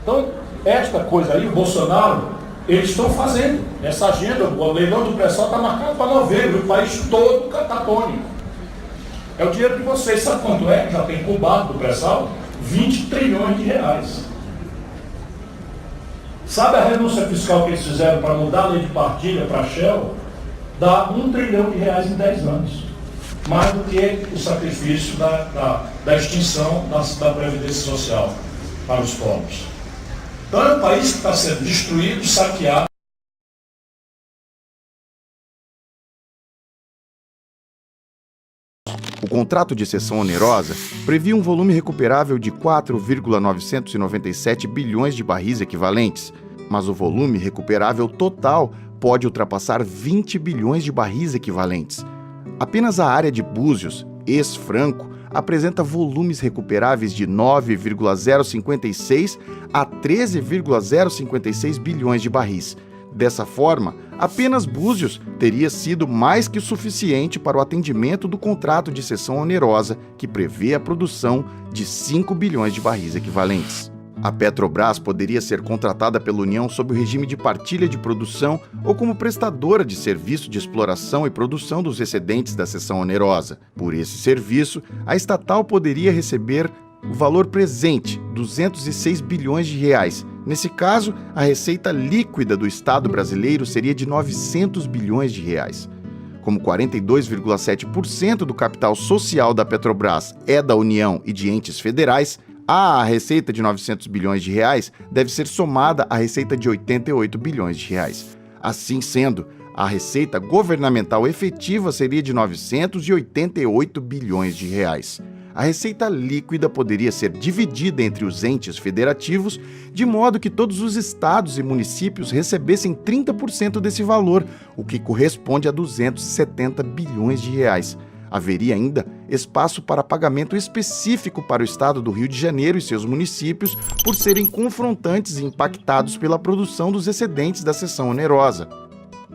Então, esta coisa aí, o Bolsonaro, eles estão fazendo essa agenda. O leilão do pré-sal está marcado para novembro, o país todo catatônico. É o dinheiro de vocês. Sabe quanto é que já tem cubado do pré-sal? 20 trilhões de reais. Sabe a renúncia fiscal que eles fizeram para mudar a lei de partilha para a Shell? Dá 1 trilhão de reais em 10 anos. Mais do que o sacrifício da extinção da Previdência Social para os pobres. Então é um país que está sendo destruído, saqueado. O contrato de cessão onerosa previa um volume recuperável de 4,997 bilhões de barris equivalentes, mas o volume recuperável total pode ultrapassar 20 bilhões de barris equivalentes. Apenas a área de Búzios, ex-Franco, apresenta volumes recuperáveis de 9,056 a 13,056 bilhões de barris. Dessa forma, apenas Búzios teria sido mais que o suficiente para o atendimento do contrato de cessão onerosa, que prevê a produção de 5 bilhões de barris equivalentes. A Petrobras poderia ser contratada pela União sob o regime de partilha de produção ou como prestadora de serviço de exploração e produção dos excedentes da cessão onerosa. Por esse serviço, a estatal poderia receber o valor presente, 206 bilhões de reais. Nesse caso, a receita líquida do Estado brasileiro seria de 900 bilhões de reais. Como 42,7% do capital social da Petrobras é da União e de entes federais, a receita de 900 bilhões de reais deve ser somada à receita de 88 bilhões de reais. Assim sendo, a receita governamental efetiva seria de 988 bilhões de reais. A receita líquida poderia ser dividida entre os entes federativos, de modo que todos os estados e municípios recebessem 30% desse valor, o que corresponde a 270 bilhões de reais. Haveria ainda espaço para pagamento específico para o estado do Rio de Janeiro e seus municípios por serem confrontantes e impactados pela produção dos excedentes da cessão onerosa.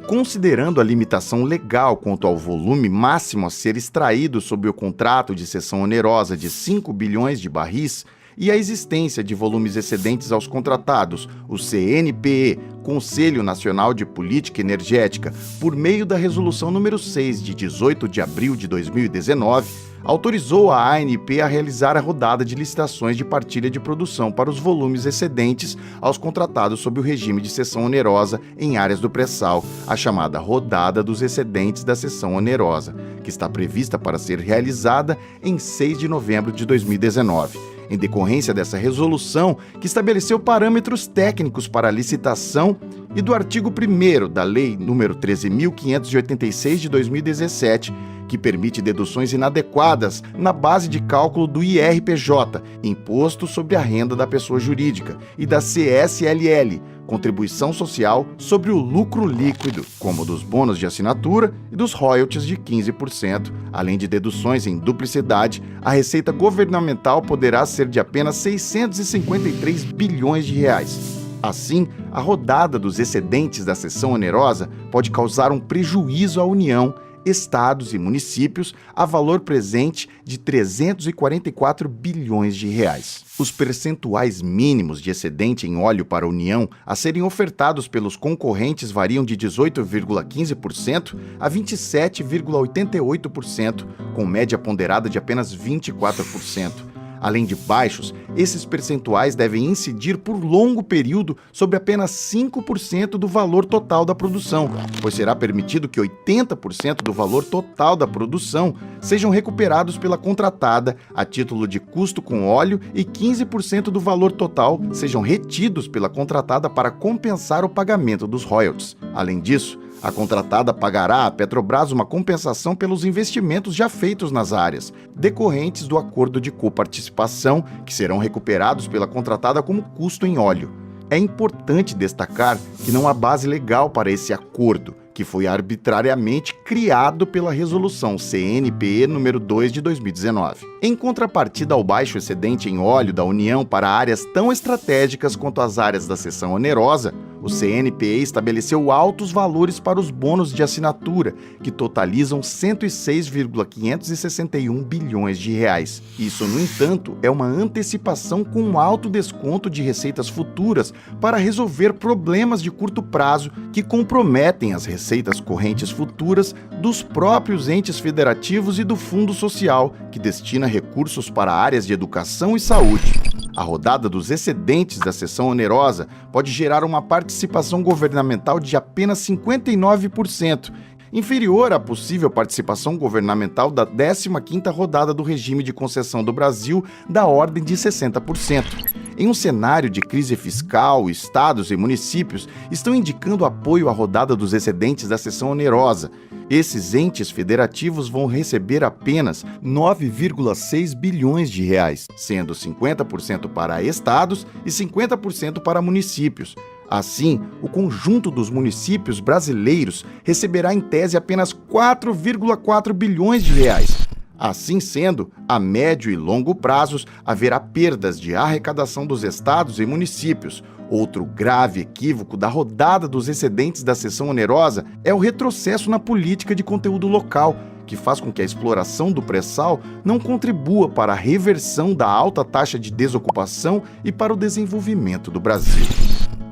Considerando a limitação legal quanto ao volume máximo a ser extraído sob o contrato de cessão onerosa de 5 bilhões de barris e a existência de volumes excedentes aos contratados, o CNPE, Conselho Nacional de Política Energética, por meio da Resolução número 6 de 18 de abril de 2019, autorizou a ANP a realizar a rodada de licitações de partilha de produção para os volumes excedentes aos contratados sob o regime de cessão onerosa em áreas do pré-sal, a chamada Rodada dos Excedentes da Cessão Onerosa, que está prevista para ser realizada em 6 de novembro de 2019. Em decorrência dessa resolução, que estabeleceu parâmetros técnicos para a licitação, e do artigo 1º da Lei nº 13.586 de 2017, que permite deduções inadequadas na base de cálculo do IRPJ, Imposto sobre a Renda da Pessoa Jurídica, e da CSLL, Contribuição Social sobre o Lucro Líquido, como dos bônus de assinatura e dos royalties de 15%, além de deduções em duplicidade, a receita governamental poderá ser de apenas 653 bilhões de reais. Assim, a rodada dos excedentes da cessão onerosa pode causar um prejuízo à União, estados e municípios a valor presente de 344 bilhões de reais. Os percentuais mínimos de excedente em óleo para a União a serem ofertados pelos concorrentes variam de 18,15% a 27,88%, com média ponderada de apenas 24%. Além de baixos, esses percentuais devem incidir por longo período sobre apenas 5% do valor total da produção, pois será permitido que 80% do valor total da produção sejam recuperados pela contratada a título de custo com óleo e 15% do valor total sejam retidos pela contratada para compensar o pagamento dos royalties. Além disso, a contratada pagará à Petrobras uma compensação pelos investimentos já feitos nas áreas, decorrentes do acordo de coparticipação, que serão recuperados pela contratada como custo em óleo. É importante destacar que não há base legal para esse acordo, que foi arbitrariamente criado pela Resolução CNPE número 2 de 2019. Em contrapartida ao baixo excedente em óleo da União para áreas tão estratégicas quanto as áreas da cessão onerosa, o CNPE estabeleceu altos valores para os bônus de assinatura, que totalizam 106,561 bilhões de reais. Isso, no entanto, é uma antecipação com um alto desconto de receitas futuras para resolver problemas de curto prazo que comprometem as receitas correntes futuras dos próprios entes federativos e do Fundo Social, que destina recursos para áreas de educação e saúde. A rodada dos excedentes da seção onerosa pode gerar uma participação governamental de apenas 59%, inferior à possível participação governamental da 15ª rodada do regime de concessão do Brasil, da ordem de 60%. Em um cenário de crise fiscal, estados e municípios estão indicando apoio à rodada dos excedentes da seção onerosa. Esses entes federativos vão receber apenas 9,6 bilhões de reais, sendo 50% para estados e 50% para municípios. Assim, o conjunto dos municípios brasileiros receberá em tese apenas 4,4 bilhões de reais. Assim sendo, a médio e longo prazos haverá perdas de arrecadação dos estados e municípios. Outro grave equívoco da rodada dos excedentes da seção onerosa é o retrocesso na política de conteúdo local, que faz com que a exploração do pré-sal não contribua para a reversão da alta taxa de desocupação e para o desenvolvimento do Brasil.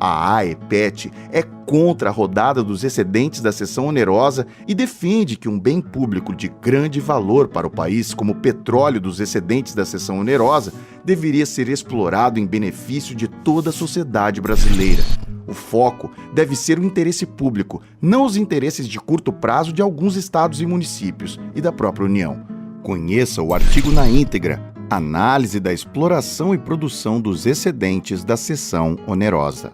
A AEPET é contra a rodada dos excedentes da seção onerosa e defende que um bem público de grande valor para o país, como o petróleo dos excedentes da seção onerosa, deveria ser explorado em benefício de toda a sociedade brasileira. O foco deve ser o interesse público, não os interesses de curto prazo de alguns estados e municípios e da própria União. Conheça o artigo na íntegra: Análise da exploração e produção dos excedentes da seção onerosa.